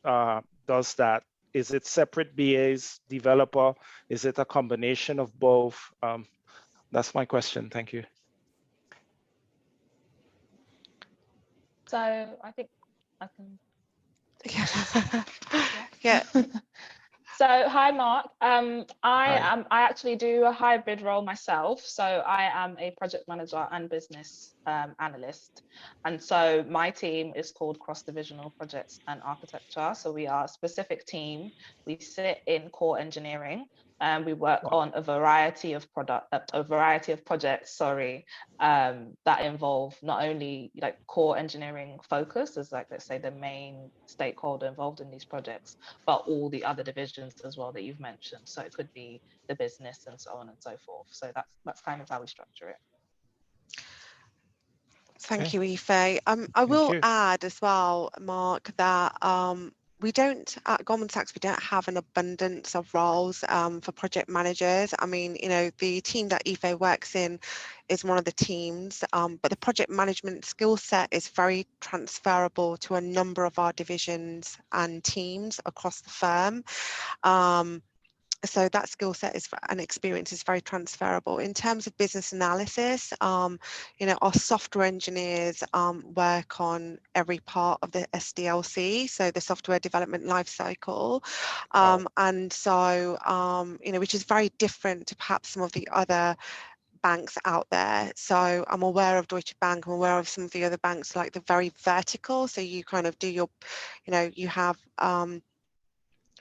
does that? Is it separate BAs, developer? Is it a combination of both? That's my question. Thank you. So I think I can. Yeah. So hi, Mark. I Hi. actually do a hybrid role myself. So I am a project manager and business analyst. And so my team is called Cross-Divisional Projects and Architecture. So we are a specific team. We sit in core engineering, and we work on a variety of projects, that involve not only like core engineering focus as like, let's say, the main stakeholder involved in these projects, but all the other divisions as well that you've mentioned. So it could be the business and so on and so forth. So that's kind of how we structure it. Thank you, Ife. I will add as well, Mark, that we don't, at Goldman Sachs, we don't have an abundance of roles for project managers. I mean, you know, the team that Ife works in is one of the teams, but the project management skill set is very transferable to a number of our divisions and teams across the firm. So that skill set and experience is very transferable. In terms of business analysis, you know, our software engineers work on every part of the SDLC, so the software development lifecycle, and so you know, which is very different to perhaps some of the other banks out there. So I'm aware of Deutsche Bank, I'm aware of some of the other banks, like the very vertical. So you kind of do your, you know, you have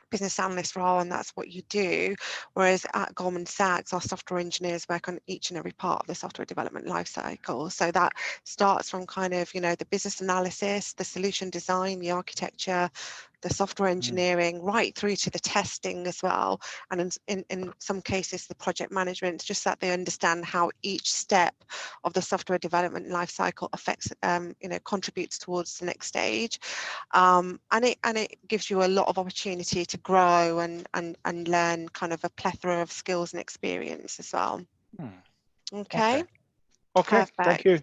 business analyst role, and that's what you do. Whereas at Goldman Sachs, our software engineers work on each and every part of the software development lifecycle. So that starts from kind of, you know, the business analysis, the solution design, the architecture, the software engineering, right through to the testing as well. And in some cases, the project management, just that they understand how each step of the software development lifecycle affects, you know, contributes towards the next stage. And it gives you a lot of opportunity to grow and learn kind of a plethora of skills and experience as well. Okay. Okay, perfect. thank you.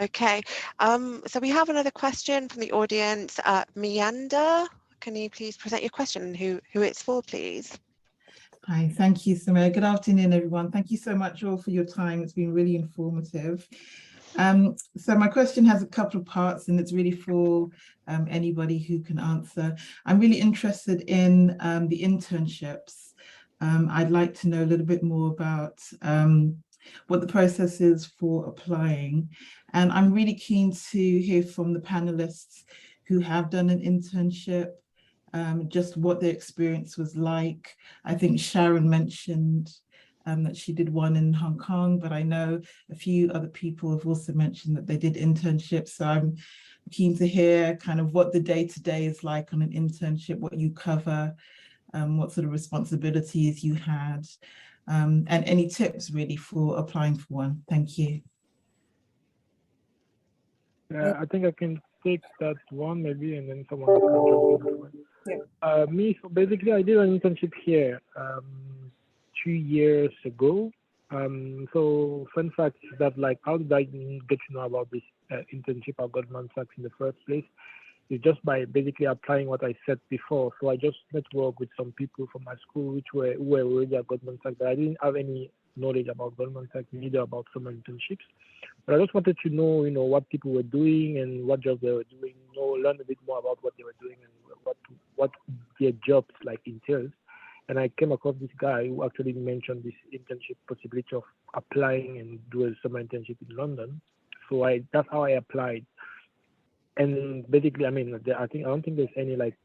Okay, so we have another question from the audience. Meander, can you please present your question and who it's for, please? Hi, thank you, Samir. Good afternoon, everyone. Thank you so much all for your time. It's been really informative. So my question has a couple of parts, and it's really for anybody who can answer. I'm really interested in the internships. I'd like to know a little bit more about what the process is for applying. And I'm really keen to hear from the panelists who have done an internship, just what their experience was like. I think Sharon mentioned that she did one in Hong Kong, but I know a few other people have also mentioned that they did internships. So I'm keen to hear kind of what the day-to-day is like on an internship, what you cover, what sort of responsibilities you had, and any tips really for applying for one. Thank you. I think I can take that one maybe, and then someone else can jump in. Me, so basically I did an internship here 2 years ago. So fun fact is that, like, how did I get to know about this internship at Goldman Sachs in the first place? It's just by basically applying what I said before. So I just networked with some people from my school who were already at Goldman Sachs, but I didn't have any knowledge about Goldman Sachs, neither about summer internships. But I just wanted to know, you know, what people were doing and what jobs they were doing, you know, learn a bit more about what they were doing and what their jobs like entails. And I came across this guy who actually mentioned this internship possibility of applying and do a summer internship in London So that's how I applied. And basically, I mean, I don't think there's any like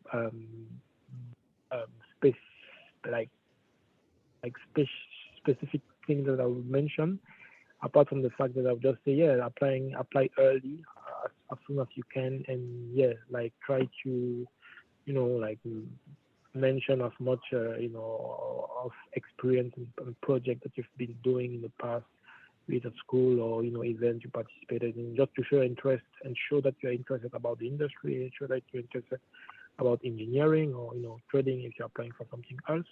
specific things that I would mention, apart from the fact that I'll just say, yeah, apply early, as soon as you can, and yeah, like try to, like mention as much, of experience and project that you've been doing in the past, be it at school or events you participated in, just to show interest and show that you're interested about the industry, and show that you're interested about engineering or trading if you're applying for something else.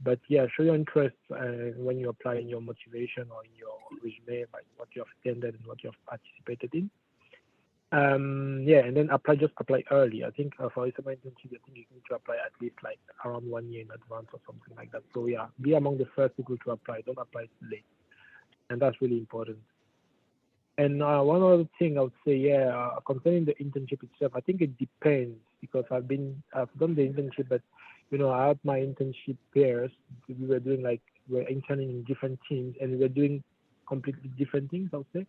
But yeah, show your interest when you apply in your motivation or in your resume, like what you have attended and what you have participated in. Yeah, and then just apply early. I think for summer internship, I think you need to apply at least like around 1 year in advance or something like that. So yeah, be among the first people to apply. Don't apply late, and that's really important. And one other thing I would say, yeah, concerning the internship itself, I think it depends, because I've done the internship, but I had my internship peers. We're interning in different teams, and we were doing completely different things, I would say.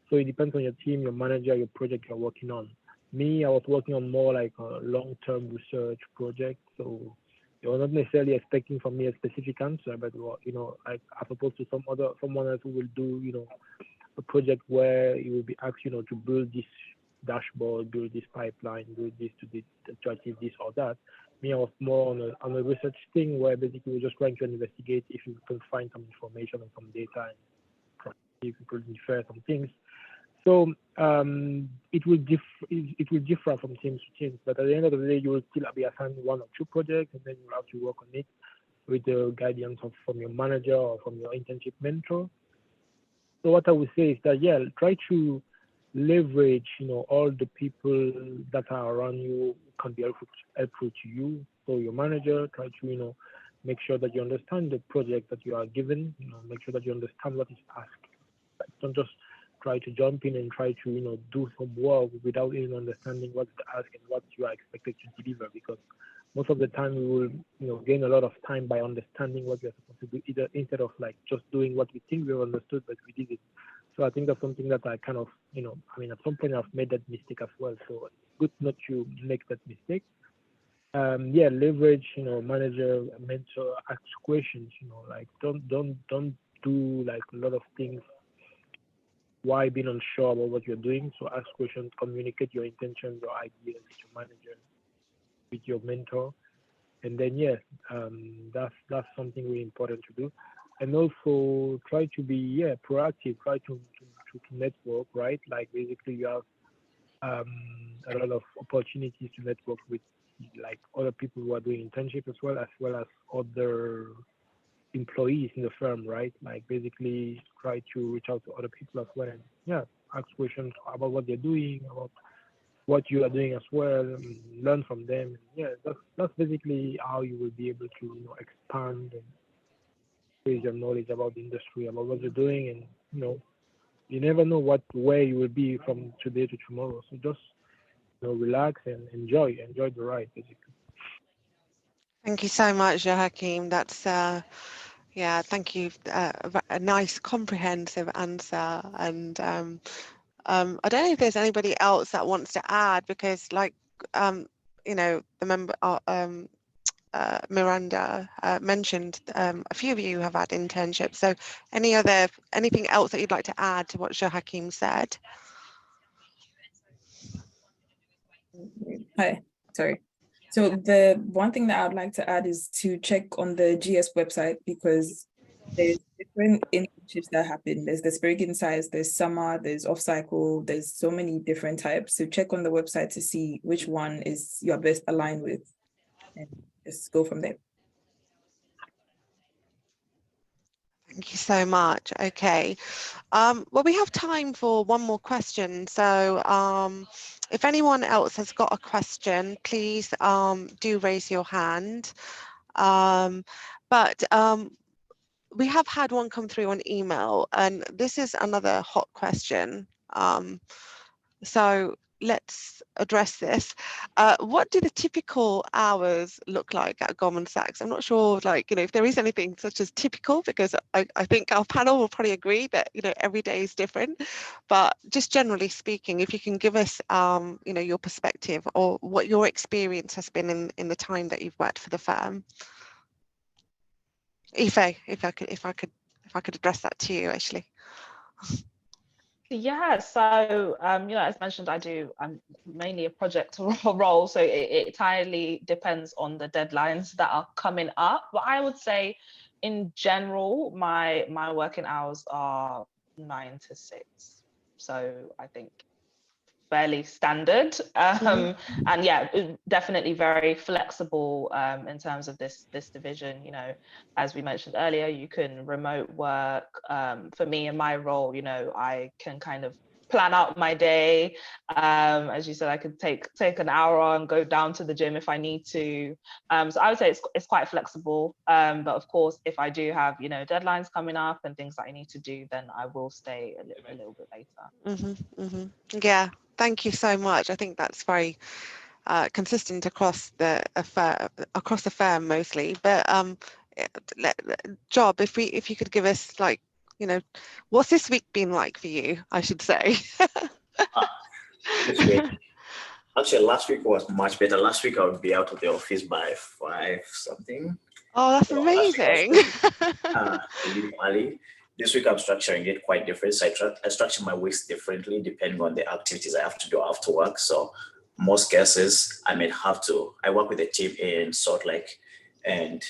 So it depends on your team, your manager, your project you're working on. Me, I was working on more like a long-term research project, so they were not necessarily expecting from me a specific answer, but like as opposed to someone else who will do a project where you will be asked to build this dashboard, build this pipeline, build this to achieve this or that. Me, I was more on a research thing where basically we're just trying to investigate if you can find some information and some data and if you could infer some things. So it will differ from teams to teams, but at the end of the day, you will still be assigned 1 or 2 projects, and then you have to work on it with the guidance from your manager or from your internship mentor. So what I would say is that, yeah, try to leverage, all the people that are around you who can be helpful to you. So your manager, try to, make sure that you understand the project that you are given, make sure that you understand what is asked. Like, don't just try to jump in and try to, do some work without even understanding what's the ask and what you are expected to deliver, because most of the time we will, gain a lot of time by understanding what we're supposed to do, instead of like just doing what we think we understood, but we did it. So I think that's something that I kind of, at some point I've made that mistake as well. So it's good not to make that mistake. Yeah, leverage, manager, mentor, ask questions, like don't do like a lot of things while being unsure about what you're doing. So ask questions, communicate your intentions, your ideas with your manager, with your mentor, and then that's something really important to do. And also try to be proactive, try to network, right? Like basically you have a lot of opportunities to network with like other people who are doing internship as well as other employees in the firm, right? Like basically try to reach out to other people as well, and ask questions about what they're doing, about what you are doing as well, and learn from them. Yeah, that's basically how you will be able to expand and raise your knowledge about the industry, about what you're doing, and you never know where you will be from today to tomorrow. So just relax and enjoy the ride, basically. Thank you so much, Hakeem. That's thank you. A nice, comprehensive answer. And I don't know if there's anybody else that wants to add, because like the member Miranda mentioned, a few of you have had internships. So anything else that you'd like to add to what Hakeem said? Hi, sorry. So the one thing that I'd like to add is to check on the GS website, because there's different internships that happen. There's the Spirit Insights, there's summer, there's off cycle, there's so many different types. So check on the website to see which one is your best aligned with, and just go from there. Thank you so much. Okay. Well, we have time for one more question. So if anyone else has got a question, please do raise your hand. But we have had one come through on email, and this is another hot question. So let's address this. What do the typical hours look like at Goldman Sachs? I'm not sure, like, if there is anything such as typical, because I think our panel will probably agree that, every day is different. But just generally speaking, if you can give us, your perspective or what your experience has been in the time that you've worked for the firm. Ife, if I could address that to you, actually. Yeah, so as mentioned, I'm mainly a project role, so it entirely depends on the deadlines that are coming up. But I would say, in general, my working hours are 9 to 6. So I think fairly standard, and yeah, definitely very flexible in terms of this division. As we mentioned earlier, you can remote work. For me in my role, I can kind of plan out my day. As you said, I could take an hour and go down to the gym if I need to. So I would say it's quite flexible. But of course, if I do have deadlines coming up and things that I need to do, then I will stay a little bit later. Yeah, thank you so much. I think that's very consistent across the firm mostly. But Job, if you could give us, like, what's this week been like for you, I should say. This week, actually, last week was much better. Last week I would be out of the office by 5 something. Oh, that's so amazing. Leave early. This week I'm structuring it quite different. So I structure my weeks differently depending on the activities I have to do after work. So most cases I work with a team in Salt Lake, and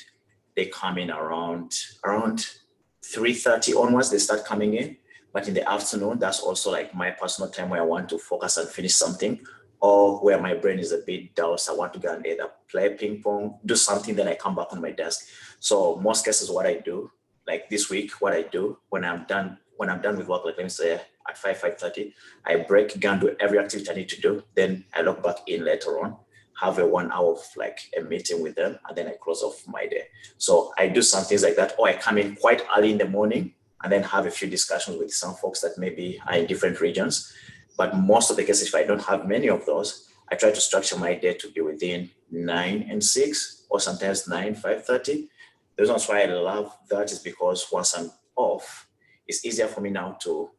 they come in around 3:30 onwards, they start coming in. But in the afternoon, that's also like my personal time where I want to focus and finish something, or where my brain is a bit dull. So I want to go and either play ping pong, do something, then I come back on my desk. So most cases what I do, like this week, what I do when I'm done with work, like let me say at 5:30, I break, go and do every activity I need to do. Then I log back in later on, have a 1 hour of like a meeting with them, and then I close off my day. So I do some things like that, or I come in quite early in the morning and then have a few discussions with some folks that maybe are in different regions. But most of the cases, if I don't have many of those, I try to structure my day to be within 9 and 6, or sometimes 9, 5:30. The reason why I love that is because once I'm off, it's easier for me now to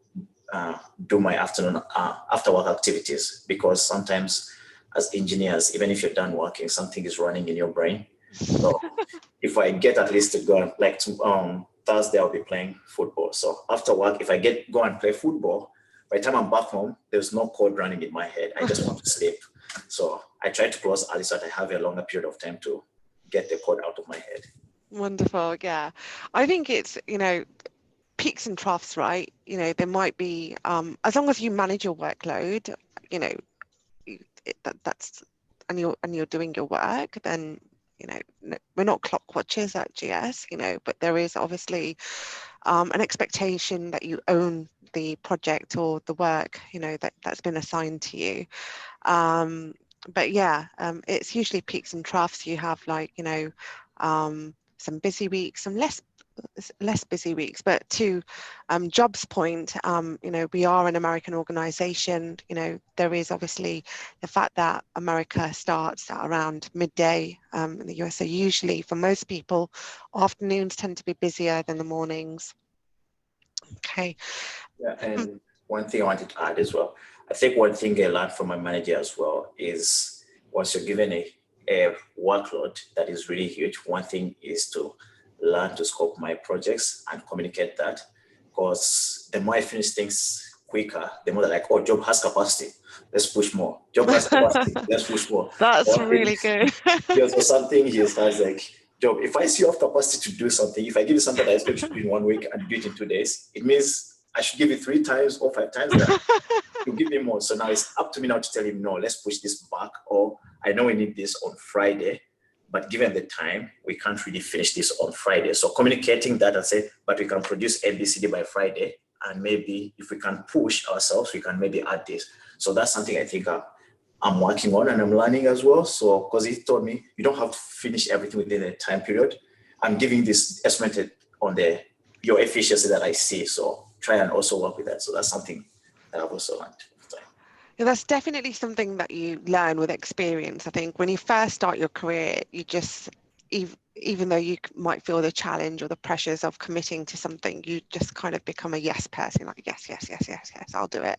do my afternoon after work activities, because sometimes as engineers, even if you're done working, something is running in your brain. So if I get at least to go, like Thursday, I'll be playing football. So after work, if I go and play football, by the time I'm back home, there's no code running in my head. I just want to sleep. So I try to close early so that I have a longer period of time to get the code out of my head. Wonderful. Yeah, I think it's, peaks and troughs, right? There might be, as long as you manage your workload, that's, and you're doing your work, then we're not clock watchers at GS, but there is obviously an expectation that you own the project or the work, that's been assigned to you. But yeah, it's usually peaks and troughs. You have, like, some busy weeks, some less busy weeks. But to Job's point, we are an American organization. There is obviously the fact that America starts at around midday in the US. So usually for most people, afternoons tend to be busier than the mornings. Okay. Yeah, and one thing I wanted to add as well, I think one thing I learned from my manager as well is, once you're given a workload that is really huge, one thing is to learn to scope my projects and communicate that. Because the more I finish things quicker, the more they're like, oh, Job has capacity, let's push more. Job has capacity, let's push more. That's really good. So something he starts like, Job, if I see you have capacity to do something, if I give you something that I expect you to do in 1 week and do it in 2 days, it means I should give you 3 times or 5 times that. You give me more. So now it's up to me now to tell him, no, let's push this back. Or I know we need this on Friday, but given the time, we can't really finish this on Friday. So communicating that and say, but we can produce ABCD by Friday. And maybe if we can push ourselves, we can maybe add this. So that's something I think I'm working on and I'm learning as well. So, because he told me, you don't have to finish everything within a time period. I'm giving this estimate on your efficiency that I see. So try and also work with that. So that's something that I've also learned. That's definitely something that you learn with experience. I think when you first start your career, you just, even though you might feel the challenge or the pressures of committing to something, you just kind of become a yes person, like yes, yes, yes, yes, yes, I'll do it.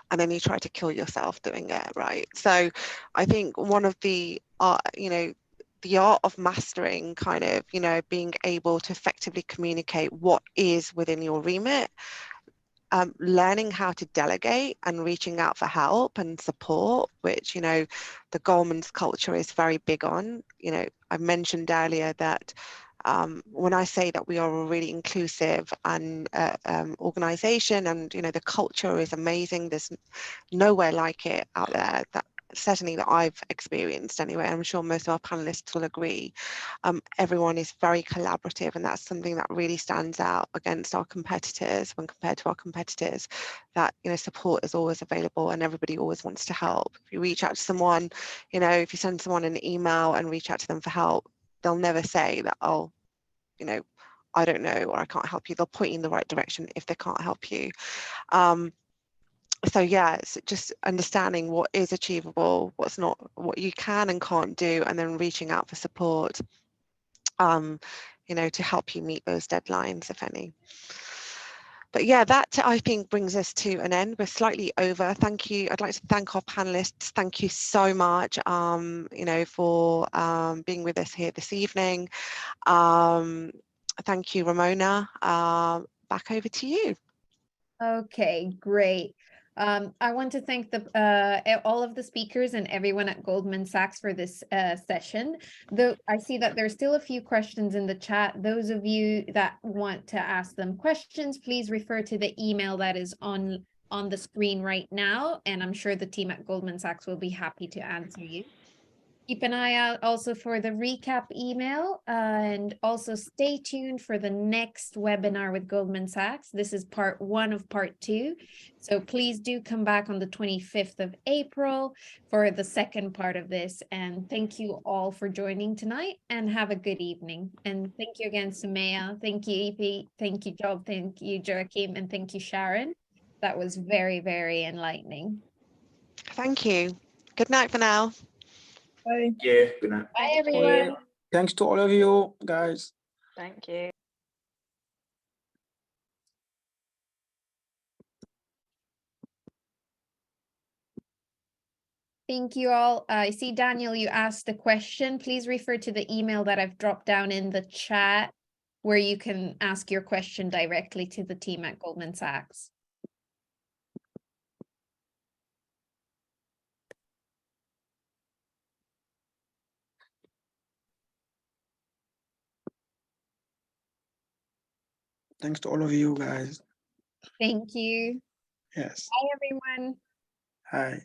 And then you try to kill yourself doing it, right? So I think one of the, the art of mastering kind of, being able to effectively communicate what is within your remit, learning how to delegate and reaching out for help and support, which, the Goldman's culture is very big on. I mentioned earlier that when I say that we are a really inclusive and organization, and the culture is amazing, there's nowhere like it out there, that certainly that I've experienced anyway. I'm sure most of our panelists will agree. Everyone is very collaborative, and that's something that really stands out against our competitors. When compared to our competitors, that support is always available and everybody always wants to help. If you reach out to someone, if you send someone an email and reach out to them for help, they'll never say that, oh, I don't know, or I can't help you. They'll point you in the right direction if they can't help you. So yeah, it's just understanding what is achievable, what's not, what you can and can't do, and then reaching out for support, to help you meet those deadlines, if any. But yeah, that I think brings us to an end. We're slightly over. Thank you. I'd like to thank our panelists. Thank you so much, for being with us here this evening. Thank you, Ramona. Back over to you. Okay, great. I want to thank all of the speakers and everyone at Goldman Sachs for this session. Though I see that there's still a few questions in the chat. Those of you that want to ask them questions, please refer to the email that is on the screen right now, and I'm sure the team at Goldman Sachs will be happy to answer you. Keep an eye out also for the recap email, and also stay tuned for the next webinar with Goldman Sachs. This is part 1 of part 2. So please do come back on the 25th of April for the second part of this. And thank you all for joining tonight, and have a good evening. And thank you again, Sumaya. Thank you, EP. Thank you, Job. Thank you, Joachim. And thank you, Sharon. That was very, very enlightening. Thank you. Good night for now. Bye. Yeah, good night. Bye, everyone. Thanks to all of you, guys. Thank you. Thank you all. I see, Daniel, you asked a question. Please refer to the email that I've dropped down in the chat, where you can ask your question directly to the team at Goldman Sachs. Thanks to all of you guys. Thank you. Yes. Bye, everyone. Hi.